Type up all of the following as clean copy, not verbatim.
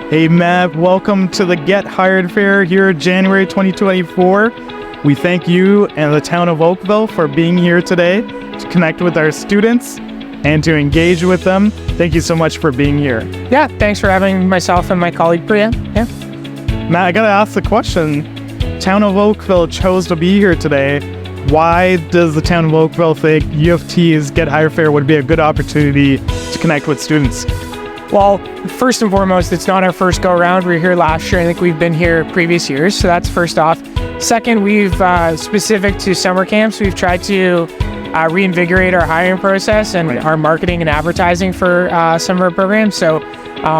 Hey Matt, welcome to the Get Hired Fair here January 2024. We thank you and the Town of Oakville for being here today to connect with our students and to engage with them. Thank you so much for being here. Yeah, thanks for having myself and my colleague Priya. Yeah. Matt, I gotta ask the question. Town of Oakville chose to be here today. Why does the Town of Oakville think U of T's Get Hired Fair would be a good opportunity to connect with students? Well, first and foremost, it's not our first go around. We were here last year. I think we've been here previous years. So that's first off. Second, we've specific to summer camps, we've tried to reinvigorate our hiring process and our marketing and advertising for some of our programs. So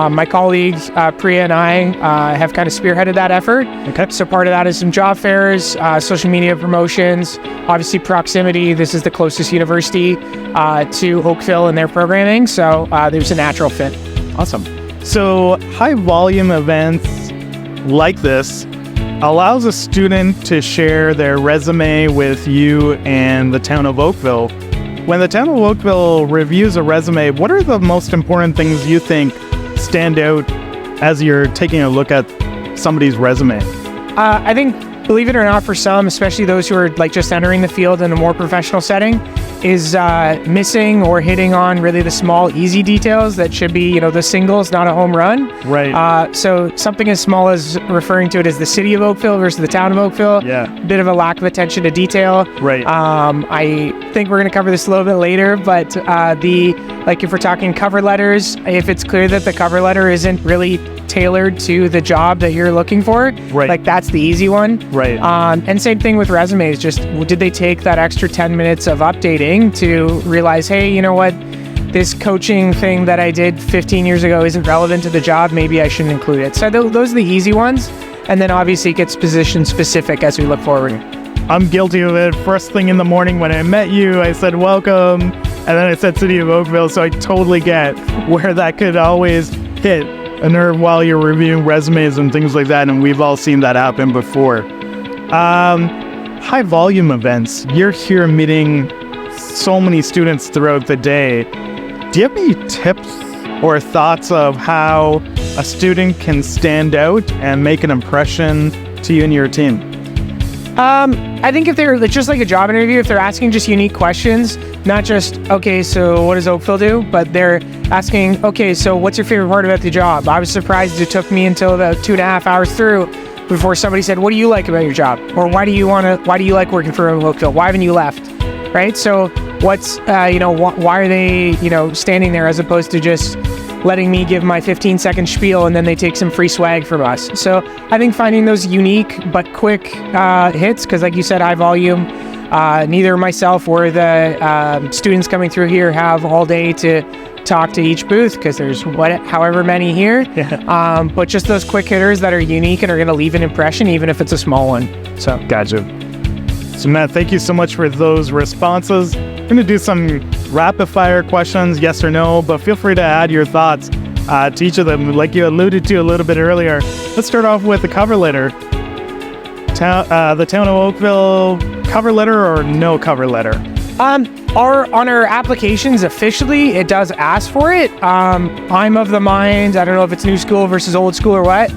my colleagues, Priya and I, have kind of spearheaded that effort. Okay. So part of that is some job fairs, social media promotions, obviously proximity. This is the closest university to Oakville and their programming. So there's a natural fit. Awesome. So high volume events like this allows a student to share their resume with you and the Town of Oakville. When the Town of Oakville reviews a resume, what are the most important things you think stand out as you're taking a look at somebody's resume? I think, believe it or not, for some, especially those who are like just entering the field in a more professional setting, is missing or hitting on really the small, easy details that should be, the singles, not a home run. Right. So something as small as referring to it as the city of Oakville versus the town of Oakville. Yeah. A bit of a lack of attention to detail. Right. I think we're going to cover this a little bit later, but if we're talking cover letters, if it's clear that the cover letter isn't really tailored to the job that you're looking for, right, like that's the easy one. Right. And same thing with resumes. Just did they take that extra 10 minutes of updating to realize, hey, you know what, this coaching thing that I did 15 years ago isn't relevant to the job. Maybe I shouldn't include it. So those are the easy ones. And then obviously it gets position specific as we look forward. I'm guilty of it. First thing in the morning when I met you, I said, welcome. And then I said City of Oakville. So I totally get where that could always hit a nerve while you're reviewing resumes and things like that. And we've all seen that happen before. High volume events. You're here meeting so many students throughout the day. Do you have any tips or thoughts of how a student can stand out and make an impression to you and your team? I think if they're just like a job interview, if they're asking just unique questions, not just, okay, so what does Oakville do? But they're asking, okay, so what's your favorite part about the job? I was surprised it took me until about 2.5 hours through before somebody said, what do you like about your job? Or why do you like working for Oakville? Why haven't you left? Right? So what's, why are they, standing there as opposed to just letting me give my 15-second spiel and then they take some free swag from us. So I think finding those unique but quick hits, because like you said, high volume, neither myself or the students coming through here have all day to talk to each booth because there's however many here. Yeah. But just those quick hitters that are unique and are going to leave an impression, even if it's a small one. So Gotcha. So Matt, thank you so much for those responses. We're going to do some rapid fire questions, yes or no, but feel free to add your thoughts to each of them, like you alluded to a little bit earlier. Let's start off with the cover letter. The Town of Oakville cover letter or no cover letter? On our applications officially, it does ask for it. I'm of the mind, I don't know if it's new school versus old school or what.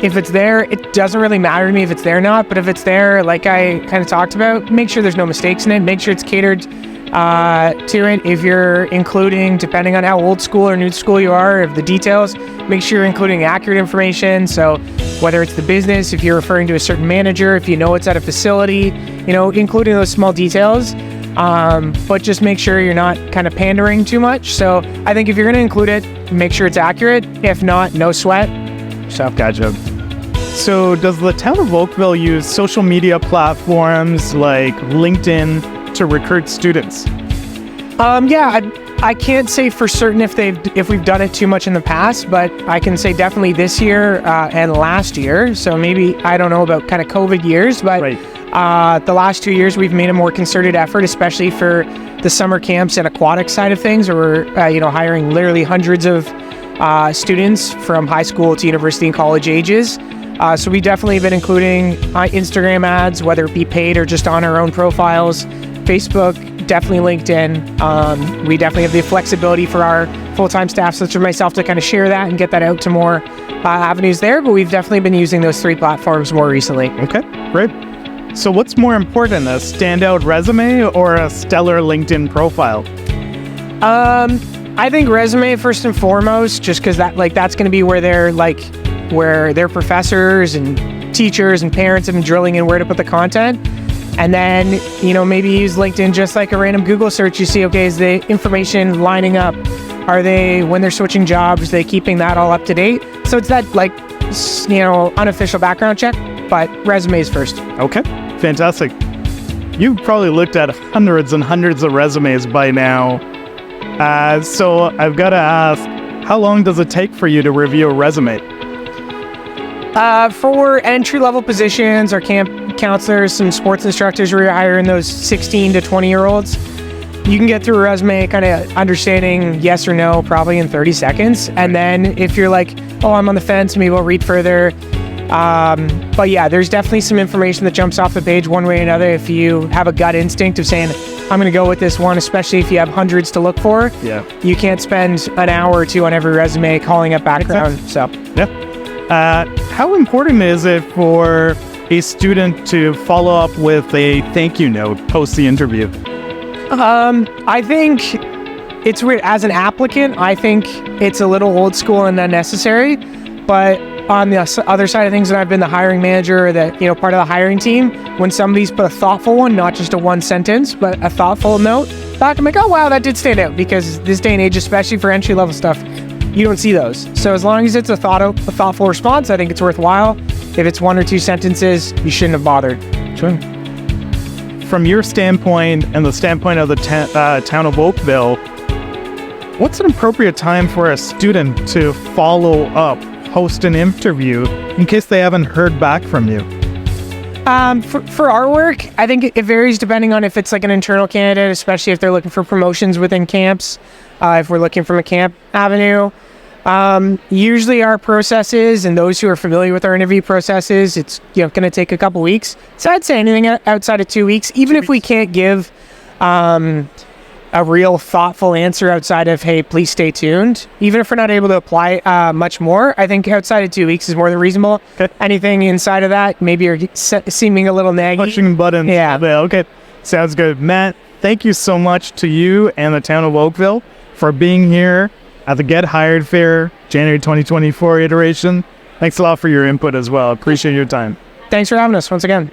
If it's there, it doesn't really matter to me if it's there or not, but if it's there, like I kind of talked about, make sure there's no mistakes in it, make sure it's catered to it. If you're including, depending on how old school or new school you are, of the details, make sure you're including accurate information. So whether it's the business, if you're referring to a certain manager, if you know it's at a facility, including those small details. But just make sure you're not kind of pandering too much. So I think if you're going to include it, make sure it's accurate. If not, no sweat. So Gotcha. So does the Town of Oakville use social media platforms like LinkedIn to recruit students? I can't say for certain if we've done it too much in the past, but I can say definitely this year and last year. So maybe, I don't know about kind of COVID years, but right. The last 2 years we've made a more concerted effort, especially for the summer camps and aquatic side of things, where we're hiring literally hundreds of students from high school to university and college ages. So we definitely have been including Instagram ads, whether it be paid or just on our own profiles, Facebook, definitely LinkedIn. We definitely have the flexibility for our full-time staff such as myself to kind of share that and get that out to more avenues there. But we've definitely been using those 3 platforms more recently. Okay, great. So what's more important, a standout resume or a stellar LinkedIn profile? I think resume first and foremost, just because that's going to be where their professors and teachers and parents have been drilling in where to put the content. And then, maybe use LinkedIn just like a random Google search. You see, okay, is the information lining up? Are they, when they're switching jobs, they keeping that all up to date? So it's that unofficial background check, but resumes first. Okay, fantastic. You've probably looked at hundreds and hundreds of resumes by now. So I've got to ask, how long does it take for you to review a resume? For entry-level positions or camp counselors, some sports instructors, we're hiring those 16 to 20-year-olds. You can get through a resume kind of understanding yes or no probably in 30 seconds. And then if you're like, oh, I'm on the fence, maybe I'll read further. But yeah, there's definitely some information that jumps off the page one way or another if you have a gut instinct of saying, I'm going to go with this one, especially if you have hundreds to look for. Yeah. You can't spend an hour or two on every resume calling up background. So yeah. How important is it for a student to follow up with a thank you note post the interview? I think it's weird. As an applicant, I think it's a little old school and unnecessary. But on the other side of things, when I've been the hiring manager or the part of the hiring team, when somebody's put a thoughtful one, not just a one sentence, but a thoughtful note back, I'm like, oh wow, that did stand out, because this day and age, especially for entry level stuff, you don't see those. So as long as it's a thoughtful response, I think it's worthwhile. If it's 1 or 2 sentences, you shouldn't have bothered. Sure. From your standpoint and the standpoint of the Town of Oakville, what's an appropriate time for a student to follow up, host an interview, in case they haven't heard back from you? For our work, I think it varies depending on if it's like an internal candidate, especially if they're looking for promotions within camps. If we're looking from a camp avenue, usually our processes and those who are familiar with our interview processes, it's going to take a couple weeks. So I'd say anything outside of 2 weeks, even if we can't give a real thoughtful answer outside of, hey, please stay tuned. Even if we're not able to apply much more, I think outside of 2 weeks is more than reasonable. Okay. Anything inside of that, maybe you're seeming a little naggy. Pushing buttons. Yeah. Okay. Sounds good. Matt, thank you so much to you and the Town of Oakville for being here at the Get Hired Fair, January 2024 iteration. Thanks a lot for your input as well. Appreciate your time. Thanks for having us once again.